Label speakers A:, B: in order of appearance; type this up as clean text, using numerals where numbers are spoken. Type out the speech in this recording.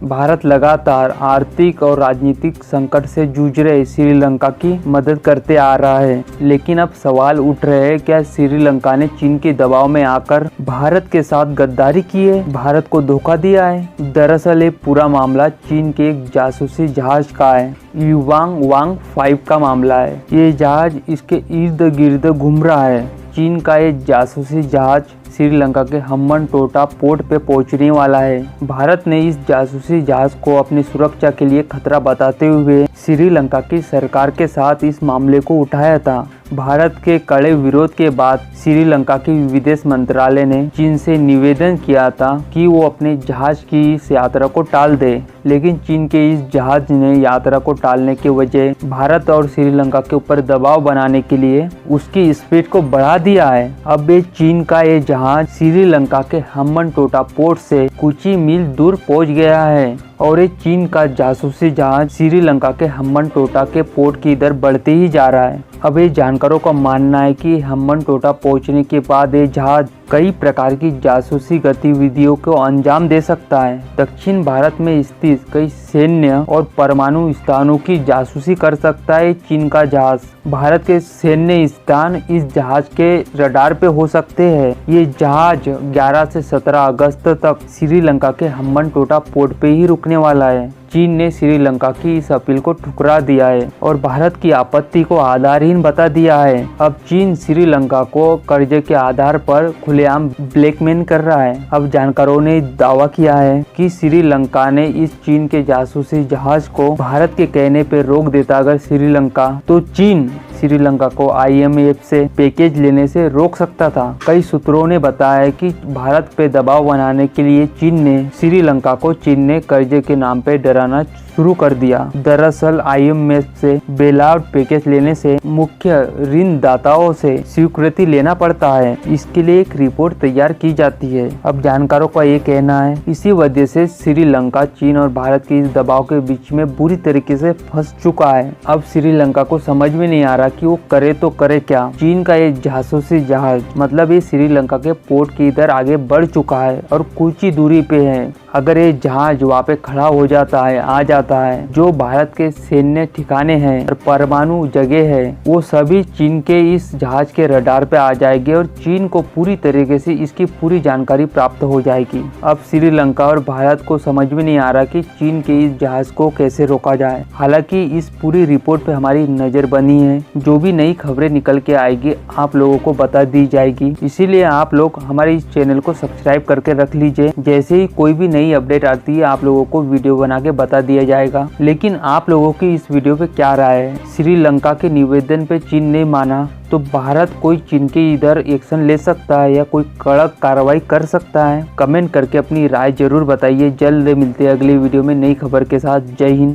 A: भारत लगातार आर्थिक और राजनीतिक संकट से जूझ रहे श्रीलंका की मदद करते आ रहा है, लेकिन अब सवाल उठ रहे हैं, क्या श्रीलंका ने चीन के दबाव में आकर भारत के साथ गद्दारी की है, भारत को धोखा दिया है। दरअसल ये पूरा मामला चीन के एक जासूसी जहाज का है। युवांग वांग 5 का मामला है। ये जहाज इसके इर्द गिर्द घूम रहा है। चीन का ये जासूसी जहाज श्रीलंका के हम्बनटोटा पोर्ट पे पहुंचने वाला है। भारत ने इस जासूसी जहाज को अपनी सुरक्षा के लिए खतरा बताते हुए श्रीलंका की सरकार के साथ इस मामले को उठाया था। भारत के कड़े विरोध के बाद श्रीलंका के विदेश मंत्रालय ने चीन से निवेदन किया था कि वो अपने जहाज की इस यात्रा को टाल दे, लेकिन चीन के इस जहाज ने यात्रा को टालने के वजह भारत और श्रीलंका के ऊपर दबाव बनाने के लिए उसकी स्पीड को बढ़ा दिया है। अब ये चीन का ये जहाज श्रीलंका के हम्बनटोटा पोर्ट से कुछ ही मील दूर पहुंच गया है और ये चीन का जासूसी जहाज श्रीलंका के हम्बनटोटा के पोर्ट की इधर बढ़ते ही जा रहा है। अब ये जानकारों का मानना है कि हम्बनटोटा पहुंचने के बाद ये जहाज कई प्रकार की जासूसी गतिविधियों को अंजाम दे सकता है। दक्षिण भारत में स्थित कई सैन्य और परमाणु स्थानों की जासूसी कर सकता है चीन का जहाज। भारत के सैन्य स्थान इस जहाज के रडार पे हो सकते हैं। ये जहाज 11 से 17 अगस्त तक श्रीलंका के हम्बनटोटा पोर्ट पे ही रुकने वाला है। चीन ने श्रीलंका की इस अपील को ठुकरा दिया है और भारत की आपत्ति को आधारहीन बता दिया है। अब चीन श्रीलंका को कर्जे के आधार पर खुलेआम ब्लैकमेल कर रहा है। अब जानकारों ने दावा किया है कि श्रीलंका ने इस चीन के जासूसी जहाज को भारत के कहने पर रोक देता अगर श्रीलंका, तो चीन श्रीलंका को IMF से पैकेज लेने से रोक सकता था। कई सूत्रों ने बताया कि भारत पे दबाव बनाने के लिए चीन ने श्रीलंका को चीन ने कर्जे के नाम पे डराना शुरू कर दिया। दरअसल IMF से बेलआउट पैकेज लेने से मुख्य ऋणदाताओं से स्वीकृति लेना पड़ता है। इसके लिए एक रिपोर्ट तैयार की जाती है। अब जानकारों का ये कहना है इसी वजह से श्रीलंका चीन और भारत के इस दबाव के बीच में बुरी तरीके से फंस चुका है। अब श्रीलंका को समझ में नहीं आ रहा कि वो करे तो करे क्या। चीन का ये जासूसी जहाज मतलब ये श्रीलंका के पोर्ट की इधर आगे बढ़ चुका है और कुछ ही दूरी पे है। अगर ये जहाज वहाँ पे खड़ा हो जाता है, आ जाता है, जो भारत के सैन्य ठिकाने हैं और परमाणु जगह है, वो सभी चीन के इस जहाज के रडार पे आ जाएंगे और चीन को पूरी तरीके से इसकी पूरी जानकारी प्राप्त हो जाएगी। अब श्रीलंका और भारत को समझ में नहीं आ रहा कि चीन के इस जहाज को कैसे रोका जाए। हालांकि इस पूरी रिपोर्ट पे हमारी नजर बनी है। जो भी नई खबरें निकल के आएगी आप लोगों को बता दी जाएगी। इसीलिए आप लोग हमारे इस चैनल को सब्सक्राइब करके रख लीजिए। जैसे ही कोई भी नई अपडेट आती है आप लोगों को वीडियो बना के बता दिया जाएगा। लेकिन आप लोगों की इस वीडियो पे क्या राय है? श्रीलंका के निवेदन पे चीन ने माना तो भारत कोई चीन के इधर एक्शन ले सकता है या कोई कड़क कार्रवाई कर सकता है? कमेंट करके अपनी राय जरूर बताइए। जल्द मिलते हैं अगली वीडियो में नई खबर के साथ। जय हिंद।